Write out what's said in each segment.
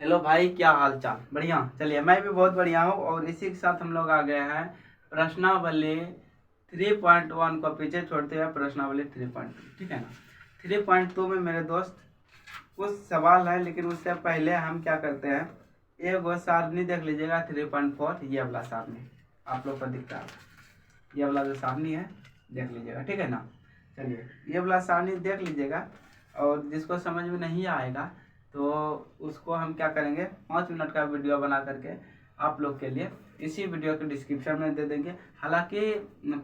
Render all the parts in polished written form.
Hello भाई, क्या हाल चाल? बढ़िया। चलिए, मैं भी बहुत बढ़िया हूँ। और इसी के साथ हम लोग आ गए हैं प्रश्नावली 3.1 को पीछे छोड़ते हुए प्रश्नावली 3.2। ठीक है ना। 3.2 में मेरे दोस्त कुछ सवाल है, लेकिन उससे पहले हम क्या करते हैं, एक वो सारणी देख लीजिएगा 3.4, ये वाला सारणी आप लोग को दिखता है। ये वाला जो सारणी है देख लीजिएगा, ठीक है ना। चलिए, ये वाला सारणी देख लीजिएगा, और जिसको समझ में नहीं आएगा तो उसको हम क्या करेंगे, 5 मिनट का वीडियो बना करके आप लोग के लिए इसी वीडियो के डिस्क्रिप्शन में दे देंगे। हालांकि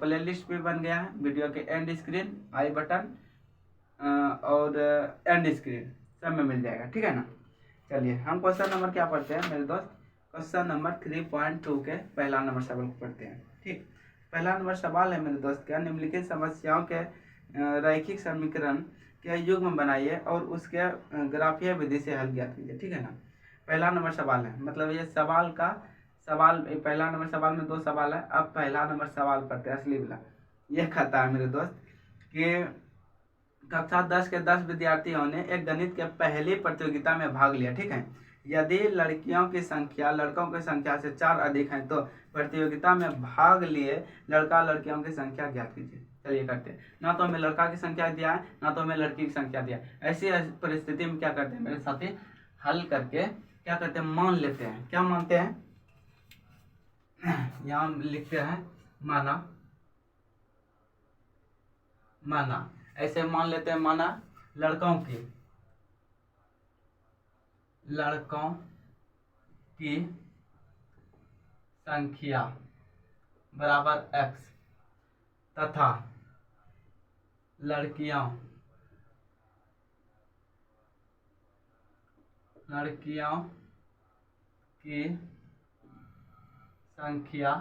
प्ले लिस्ट भी बन गया है, वीडियो के एंड स्क्रीन, आई बटन और एंड स्क्रीन सब में मिल जाएगा, ठीक है ना। चलिए, हम क्वेश्चन नंबर क्या पढ़ते हैं मेरे दोस्त, क्वेश्चन नंबर 3.2 के पहला नंबर सवाल को पढ़ते हैं। ठीक, पहला नंबर सवाल है मेरे दोस्त, क्या निम्नलिखित समस्याओं के रैखिक समीकरण के युग्म बनाइए और उसके ग्राफीय विधि से हल ज्ञात कीजिए। ठीक है ना। पहला नंबर सवाल है, मतलब ये सवाल पहला नंबर सवाल में 2 सवाल है। अब पहला नंबर सवाल पढ़ते हैं असली वाला। ये कहता है मेरे दोस्त कि कक्षा 10 के 10 विद्यार्थियों ने एक गणित के पहली प्रतियोगिता में भाग लिया। ठीक है। यदि लड़कियों की संख्या लड़कों की संख्या से 4 अधिक है तो प्रतियोगिता में भाग लिए लड़का लड़कियों की संख्या ज्ञात कीजिए। चलिए करते हैं। ना तो हमें लड़का की संख्या दिया है, ना तो हमें लड़की की संख्या दिया है। ऐसी परिस्थिति में क्या करते हैं मेरे साथी, हल करके क्या करते हैं, मान लेते हैं। क्या मानते हैं, यहाँ लिखते हैं माना। ऐसे मान लेते हैं, माना लड़कों की संख्या बराबर x तथा लड़कियों की संख्या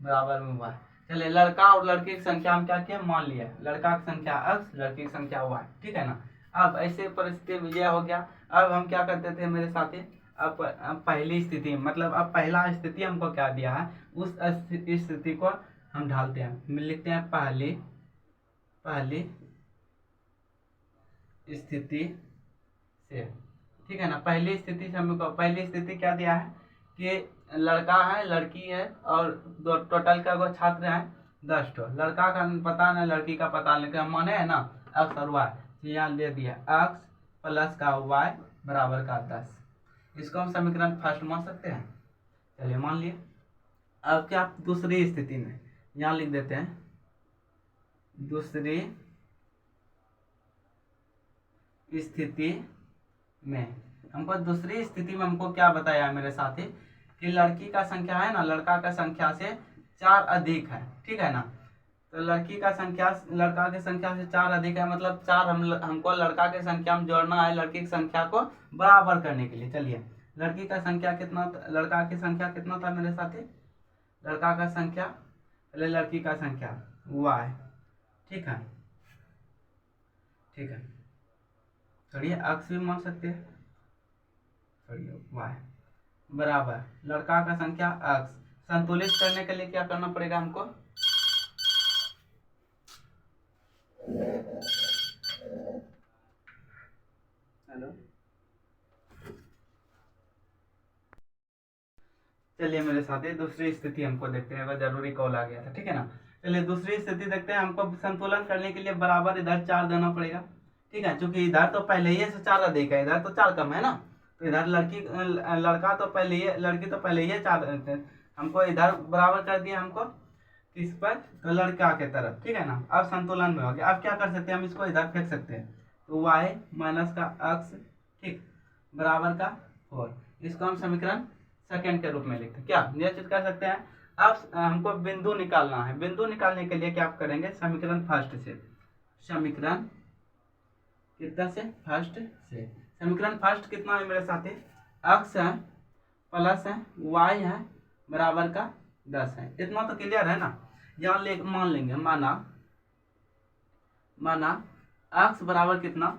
बराबर में y। चलिए, लड़का और लड़की की संख्या हम क्या किया, मान लिया। लड़का की संख्या x, लड़की की संख्या y। ठीक है ना। अब ऐसे परिस्थिति में यह हो गया। अब हम क्या करते थे मेरे साथी, अब पहली स्थिति, मतलब अब पहला स्थिति हमको क्या दिया है, उस स्थिति को हम ढालते हैं, लिखते हैं पहली स्थिति से। ठीक है ना। पहली स्थिति से हमको पहली स्थिति क्या दिया है कि लड़का है, लड़की है, और दो टोटल का वो छात्र है 10 ठो। लड़का का पता नहीं, लड़की का पता नहीं, क्या माने है ना, x और y। यहाँ दे दिया x प्लस का y बराबर का 10। इसको हम समीकरण फर्स्ट मान सकते हैं। चलिए, मान लिए। अब क्या दूसरी स्थिति में यहाँ लिख देते हैं, दूसरी स्थिति में दूसरी स्थिति में हमको क्या बताया मेरे साथी, कि लड़की का संख्या है ना, लड़का का संख्या से 4 अधिक है। ठीक है ना। तो लड़की का संख्या लड़का की संख्या से 4 अधिक है, मतलब 4 हमको लड़का की संख्या में जोड़ना है लड़की की संख्या को बराबर करने के लिए। चलिए, लड़की का संख्या कितना, लड़का की संख्या कितना था मेरे साथी, लड़का का संख्या पहले लड़की का संख्या y। ठीक है, छोड़िए x भी मान सकते हैं, छोड़िए y बराबर लड़का का संख्या x। संतुलित करने के लिए क्या करना पड़ेगा हमको, हेलो, चलिए मेरे साथ दूसरी स्थिति हमको देखते हैं, वह जरूरी कॉल आ गया था। ठीक है ना। चलिए, दूसरी स्थिति देखते हैं। हमको संतुलन करने के लिए बराबर इधर 4 देना पड़ेगा। ठीक है, क्योंकि इधर तो पहले ही से 4 अधिक है, इधर तो 4 कम है ना। तो इधर लड़का तो पहले ही, लड़की तो पहले ही 4 हमको इधर बराबर कर दिया हमको किस पर, तो लड़का के तरफ। ठीक है ना। अब संतुलन में हो गया। अब क्या कर सकते हैं, हम इसको इधर फेंक सकते हैं, तो y माइनस का x, ठीक, बराबर का 4। इसको हम समीकरण सेकंड के रूप में लिखते हैं। क्या निश्चित कर सकते हैं। अब हमको बिंदु निकालना है। बिंदु निकालने के लिए क्या करेंगे, समीकरण फर्स्ट से, समीकरण कितना से, फर्स्ट से। समीकरण फर्स्ट कितना है मेरे साथी, x है प्लस है y है बराबर का 10 है। इतना तो क्लियर है ना। यहाँ ले मान लेंगे, माना x बराबर कितना,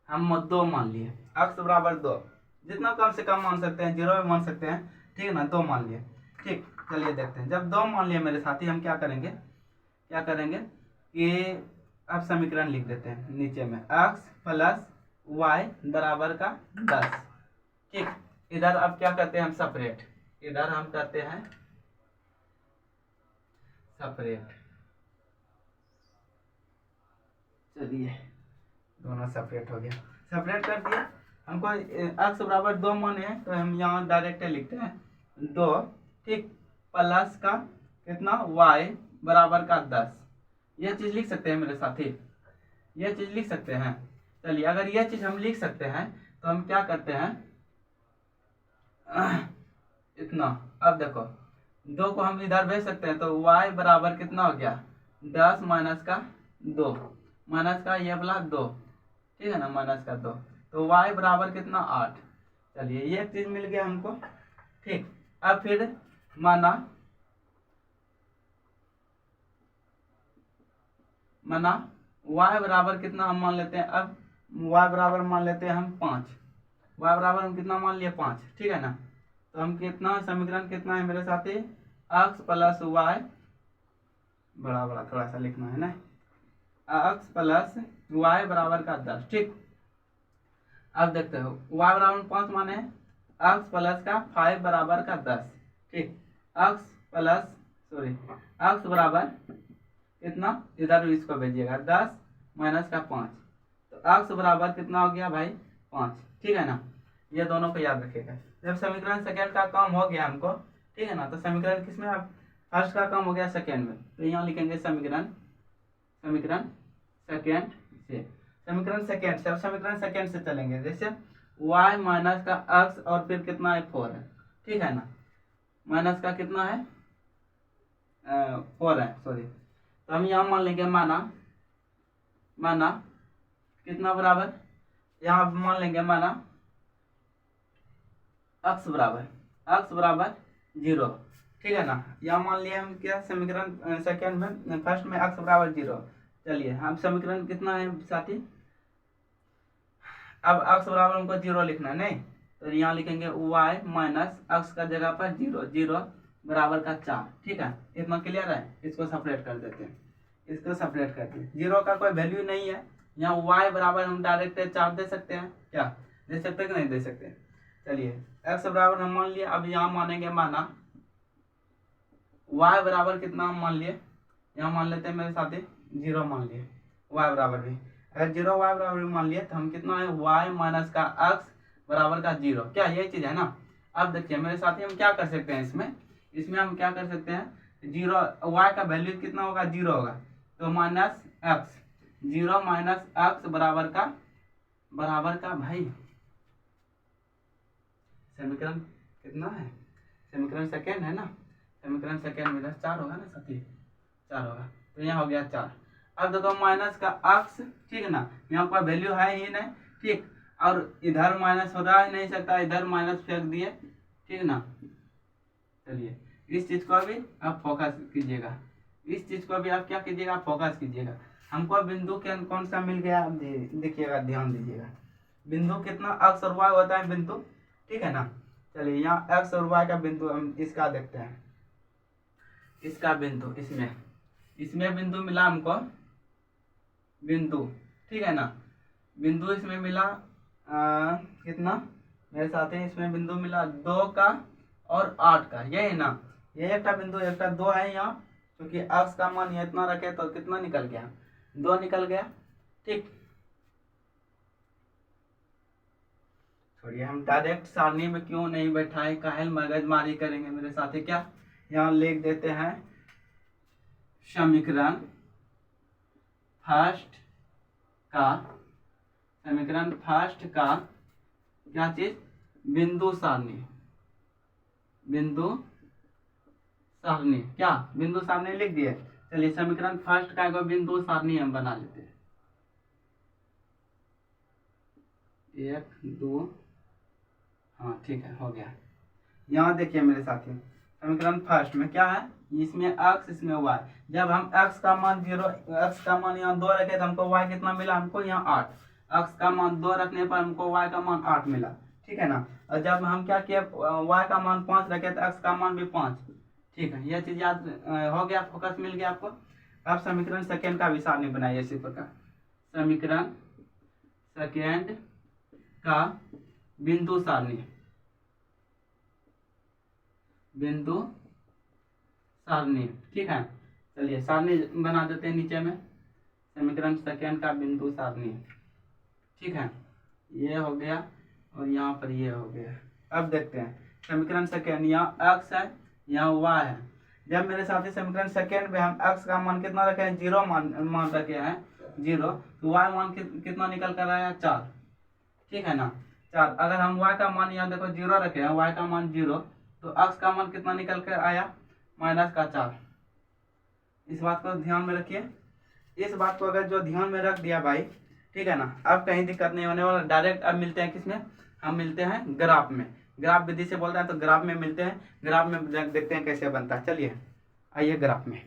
हम 2 मान लिए, x बराबर 2। जितना कम से कम मान सकते हैं, 0 भी मान सकते हैं। ठीक है ना, 2 मान लिए। ठीक, चलिए देखते हैं। जब 2 मान लिए मेरे साथी, हम क्या करेंगे कि अब समीकरण लिख देते हैं नीचे में, x प्लस y बराबर का 10। ठीक, इधर अब क्या करते हैं हम सेपरेट, इधर हम करते हैं सेपरेट। चलिए दोनों सेपरेट हो गया, सेपरेट कर दिया। हमको x बराबर 2 माने हैं तो हम यहाँ डायरेक्ट लिखते हैं 2, ठीक, प्लस का कितना y बराबर का 10। यह चीज लिख सकते हैं मेरे साथी, यह चीज लिख सकते हैं। चलिए अगर यह चीज हम लिख सकते हैं तो हम क्या करते हैं इतना। अब देखो 2 को हम इधर भेज सकते हैं तो y बराबर कितना हो गया 10 माइनस का 2, माइनस का ये वाला 2, ठीक है ना, माइनस का 2, तो y बराबर कितना 8। चलिए ये चीज मिल गया हमको, ठीक। अब फिर माना y बराबर कितना हम मान लेते हैं, अब y बराबर मान लेते हैं हम 5, y बराबर हम कितना मान लिए 5, ठीक है ना। तो हम कितना समीकरण कितना है मेरे साथी x प्लस वाई, बड़ा बड़ा थोड़ा सा लिखना है ना, x प्लस वाई बराबर का 10, ठीक। अब देखते हो y बराबर 5 माने x प्लस का 5 बराबर का 10, ठीक। x बराबर कितना, इधर इसको भेजिएगा 10 माइनस का 5, तो x बराबर कितना हो गया भाई 5, ठीक है ना। ये दोनों को याद रखिएगा। जब समीकरण सेकेंड का काम हो गया हमको, ठीक है ना, तो समीकरण किसमें, अब फर्स्ट का काम हो गया सेकेंड में, तो यहाँ लिखेंगे समीकरण सेकेंड से, समीकरण सेकेंड से। अब समीकरण सेकेंड से चलेंगे, जैसे y माइनस का x और फिर कितना है 4 है, ठीक है ना, माइनस का कितना है 4 है, सॉरी। तो हम यहाँ मान लेंगे माना कितना बराबर, यहाँ मान लेंगे माना x बराबर 0, ठीक है ना। यहाँ मान लिया हम क्या समीकरण सेकेंड में, फर्स्ट में x बराबर 0। चलिए हम समीकरण कितना है साथी, अब x बराबर हमको 0 लिखना है नहीं, तो यहाँ लिखेंगे y माइनस x का जगह पर 0 बराबर का 4, ठीक है। इतना क्लियर है, इसको सेपरेट कर देते हैं, इसको सेपरेट करते हैं। 0 का कोई वैल्यू नहीं है, यहाँ y बराबर हम डायरेक्ट 4 दे सकते हैं, क्या दे सकते हैं कि नहीं दे सकते। चलिए x बराबर हम मान लिए, अब यहाँ मानेंगे माना y बराबर कितना हम मान लिए, यहाँ मान लेते हैं मेरे साथी 0 मान लिए, y बराबर भी, अगर 0 y बराबर भी मान लिए तो हम कितना है y माइनस का x बराबर का 0, क्या ये चीज है ना। अब देखिए मेरे साथी हम क्या कर सकते हैं इसमें हम क्या कर सकते हैं, 0 y का वैल्यू कितना होगा 0 होगा, तो माइनस x, 0 माइनस x बराबर का भाई समीकरण कितना है, समीकरण सेकेंड है ना, समीकरण सेकेंड में 4 होगा ना साथी, 4 होगा, तो यहाँ हो गया 4। अब देखो माइनस का x, ठीक है ना, यहाँ पर वैल्यू है ही नहीं, ठीक, और इधर माइनस हो रहा ही नहीं सकता, इधर माइनस फेंक दिए, ठीक ना। चलिए इस चीज को भी आप फोकस कीजिएगा, इस चीज को भी आप क्या कीजिएगा फोकस कीजिएगा। हमको बिंदु कौन सा मिल गया देखिएगा, ध्यान दीजिएगा, बिंदु कितना x और y होता है बिंदु, ठीक है ना। चलिए यहाँ x और y का बिंदु हम इसका देखते हैं, इसका बिंदु इसमें बिंदु मिला हमको बिंदु, ठीक है ना, बिंदु इसमें मिला कितना मेरे साथ है, इसमें बिंदु मिला 2 का और 8 का, ये है ना, ये एक बिंदु एक 2 है यहाँ, क्योंकि x का मान ये इतना रखे तो कितना निकल गया 2 निकल गया, ठीक। छोड़िए हम डायरेक्ट सारणी में क्यों नहीं बैठाए, काहे मगजमारी करेंगे मेरे साथ, क्या यहाँ लिख देते हैं समीकरण फर्स्ट का क्या चीज बिंदु सारणी, क्या बिंदु सारणी लिख दिए। चलिए समीकरण फर्स्ट का बिंदु सारणी हम बना लेते हैं, 1 2, हाँ ठीक है हो गया। यहाँ देखिए मेरे साथी समीकरण फर्स्ट में क्या है, इसमें x इसमें y, जब हम x का मान 0, x का मान यहाँ 2 रखे तो हमको y कितना मिला, हमको यहाँ 8, x का मान 2 रखने पर हमको y का मान 8 मिला, ठीक है ना। और जब हम क्या किए y का मान 5 रखे तो x का मान भी 5, ठीक है। यह चीज याद हो गया, फोकस मिल गया आपको। अब समीकरण सेकेंड का भी सारणी बनाइए इसी प्रकार, समीकरण सेकेंड का बिंदु सारणी, बिंदु सारणी, ठीक है। चलिए सारणी बना देते हैं नीचे में, समीकरण सेकेंड का बिंदु सारणी, ठीक है। ये हो गया और यहाँ पर ये हो गया। अब देखते हैं समीकरण सेकेंड, यहाँ x है, यहाँ y है। जब मेरे साथी समीकरण सेकेंड में हम x का मान कितना रखे हैं, 0 मान रखे हैं 0, तो y मान कितना निकल कर आया 4, ठीक है ना 4। अगर हम y का मान यहाँ देखो 0 रखे हैं, y का मान 0, तो x का मान कितना निकल कर आया -4। इस बात को ध्यान में रखिए। इस बात को अगर जो ध्यान में रख दिया भाई, ठीक है ना, अब कहीं दिक्कत नहीं होने वाला। डायरेक्ट अब मिलते हैं किसमें, हम मिलते हैं ग्राफ में। ग्राफ विधि से बोलते हैं तो ग्राफ में मिलते हैं। ग्राफ में देखते हैं कैसे बनता है। चलिए आइए ग्राफ में।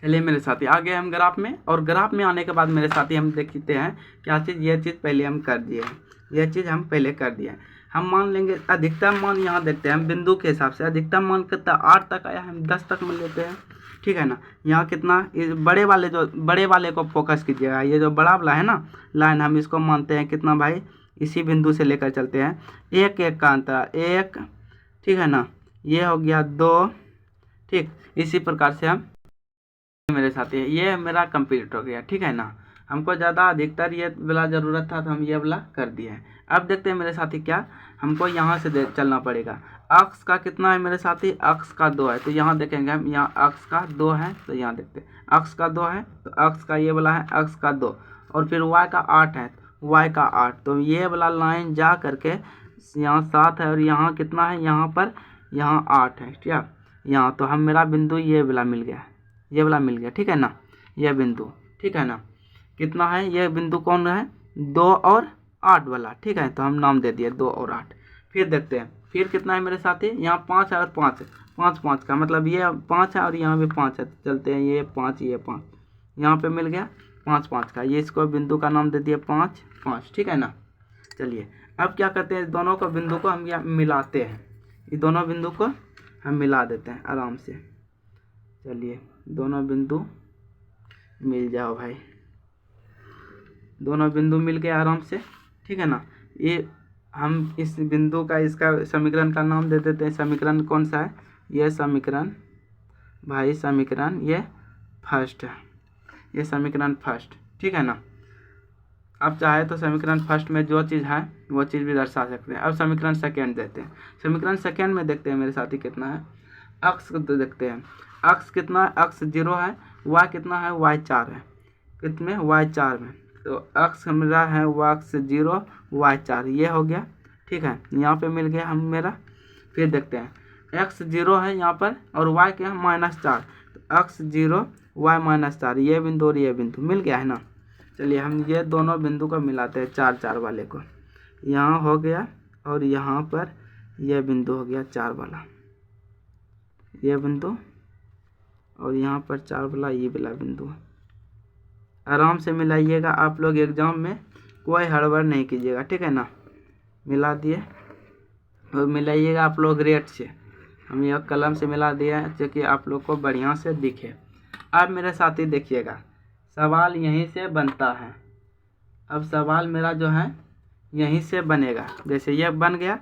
चलिए मेरे साथी आ गए हम ग्राफ में, और ग्राफ में आने के बाद मेरे साथी हम देखते हैं क्या चीज़, ये चीज़ पहले हम कर दिए हैं, यह चीज़ हम पहले कर दिए हैं। हम मान लेंगे अधिकतम मान, यहाँ देखते हैं हम बिंदु के हिसाब से अधिकतम मान कितना 8 तक आया, हम 10 तक मान लेते हैं, ठीक है ना। यहाँ कितना, इस बड़े वाले को फोकस कीजिएगा। ये जो बड़ा वाला है ना लाइन, हम इसको मानते हैं कितना भाई, इसी बिंदु से लेकर चलते हैं 1 1 का अंतर 1, ठीक है ना। ये हो गया 2, ठीक। इसी प्रकार से हम, मेरे साथी ये मेरा कंप्लीट हो गया, ठीक है ना। हमको ज़्यादा अधिकतर ये वाला ज़रूरत था तो हम ये वाला कर दिए हैं। अब देखते हैं मेरे साथी क्या, हमको यहाँ से चलना पड़ेगा। अक्स का कितना है मेरे साथी, अक्स का 2 है, तो यहाँ देखेंगे हम, यहाँ अक्स का 2 है, तो यहाँ देखते हैं अक्स का 2 है, तो अक्स का ये वाला है अक्स का 2, और फिर वाई का 8 है, वाई का 8, तो ये वाला लाइन जा करके यहाँ 7 है, और यहाँ कितना है, यहाँ पर यहाँ 8 है, ठीक है। यहाँ तो हम मेरा बिंदु ये वाला मिल गया, ये वाला मिल गया, ठीक है ना, ये बिंदु, ठीक है ना। कितना है ये बिंदु, कौन है, 2 और 8 वाला, ठीक है। तो हम नाम दे दिए 2 और 8। फिर देखते हैं फिर कितना है मेरे साथी, यहाँ 5 है और 5 है, 5 5 का मतलब ये 5 है और यहाँ भी 5 है। चलते हैं ये 5 ये 5, यहाँ पे मिल गया 5 5 का, ये इसको बिंदु का नाम दे दिया 5 5, ठीक है ना। चलिए अब क्या करते हैं, दोनों को बिंदु को हम यहाँ मिलाते हैं, ये दोनों बिंदु को हम मिला देते हैं आराम से। चलिए दोनों बिंदु मिल जाओ भाई, दोनों बिंदु मिल गए आराम से, ठीक है ना। ये हम इस बिंदु का, इसका समीकरण का नाम दे देते हैं। समीकरण कौन सा है, ये समीकरण भाई, समीकरण ये फर्स्ट है, ये समीकरण फर्स्ट, ठीक है ना। अब चाहे तो समीकरण फर्स्ट में जो चीज़ है वो चीज़ भी दर्शा सकते हैं। अब समीकरण सेकेंड देते हैं। समीकरण सेकेंड में देखते हैं मेरे साथी कितना है, अक्स को देखते हैं, अक्स कितना है, अक्स 0 है, वाई कितना है, वाई 4 है, कितने, वाई 4 में, तो अक्स मेरा है अक्स 0 वाई 4, ये हो गया, ठीक है। यहाँ पे मिल गया हम मेरा। फिर देखते हैं एक्स 0 है यहाँ पर और वाई क्या है -4, तो अक्स 0 वाई -4, ये बिंदु और ये बिंदु मिल गया है ना। चलिए हम ये दोनों बिंदु को मिलाते हैं, 4 4 वाले को, यहाँ हो गया और यहाँ पर यह बिंदु हो गया 4 वाला, ये बिंदु, और यहाँ पर 4 वाला ये वाला बिंदु। आराम से मिलाइएगा आप लोग, एग्जाम में कोई हड़बड़ नहीं कीजिएगा, ठीक है ना। मिला दिए और मिलाइएगा आप लोग रेट से, हम यह कलम से मिला दिए हैं ताकि आप लोग को बढ़िया से दिखे। अब मेरे साथी देखिएगा, सवाल यहीं से बनता है। अब सवाल मेरा जो है यहीं से बनेगा, जैसे यह बन गया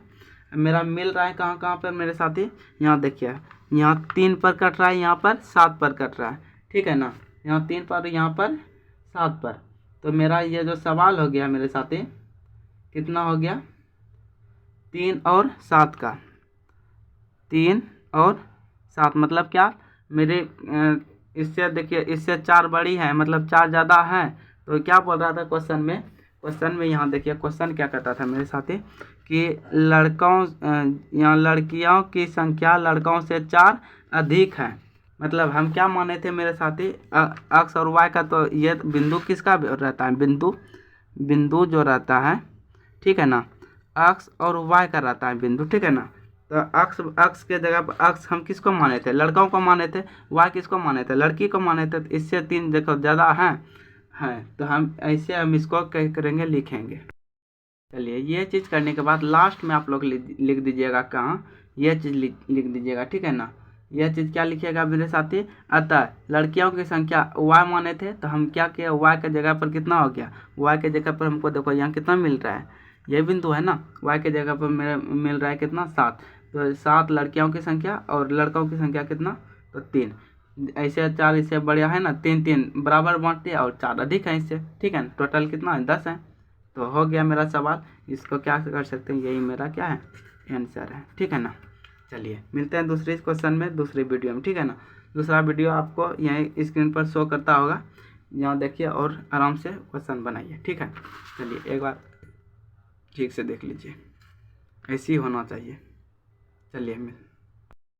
मेरा, मिल रहा है कहाँ कहाँ पर मेरे साथी, यहाँ देखिए, यहाँ 3 पर कट रहा है, यहाँ पर 7 पर कट रहा है, ठीक है ना। यहाँ 3 पर, यहाँ पर 7 पर, तो मेरा ये जो सवाल हो गया मेरे साथी, कितना हो गया, 3 और 7 का, 3 और 7 मतलब क्या मेरे, इससे देखिए, इससे 4 बड़ी है, मतलब 4 ज़्यादा है। तो क्या बोल रहा था क्वेश्चन में, यहाँ देखिए क्वेश्चन क्या कहता था मेरे साथी, कि यहाँ लड़कियों की संख्या लड़कों से 4 अधिक है। मतलब हम क्या माने थे मेरे साथी, एक्स और वाई का, तो ये बिंदु किसका रहता है, बिंदु जो रहता है, ठीक है ना, एक्स और वाई का रहता है बिंदु, ठीक है ना। तो एक्स के जगह पर एक्स हम किसको माने थे, लड़कों को माने थे, वाई किसको माने थे, लड़की को माने थे। तो इससे 3 देखो ज़्यादा हैं, तो हम ऐसे हम इसको क्या करेंगे, लिखेंगे। चलिए ये चीज़ करने के बाद लास्ट में आप लोग लिख दीजिएगा कहाँ, ये चीज़ लिख दीजिएगा, ठीक है ना। यह चीज़ क्या लिखिएगा मेरे साथी, अतः लड़कियों की संख्या वाई माने थे, तो हम क्या किया, वाई के जगह पर कितना हो गया, वाई के जगह पर हमको देखो यहाँ कितना मिल रहा है, ये बिंदु है ना, y के जगह पर मेरा मिल रहा है कितना 7, तो 7 लड़कियों की संख्या और लड़कों की संख्या कितना, तो 3। ऐसे 4 इससे बढ़िया है ना, 3 3 बराबर बांट दिया और 4 अधिक है इससे, ठीक है ना, टोटल कितना है 10 है। तो हो गया मेरा सवाल, इसको क्या कर सकते हैं, यही मेरा क्या है आंसर है, ठीक है ना। चलिए मिलते हैं दूसरे क्वेश्चन में दूसरी वीडियो में, ठीक है ना। दूसरा वीडियो आपको यहीं स्क्रीन पर शो करता होगा, यहाँ देखिए और आराम से क्वेश्चन बनाइए, ठीक है। चलिए एक बार ठीक से देख लीजिए, ऐसे ही होना चाहिए। चलिए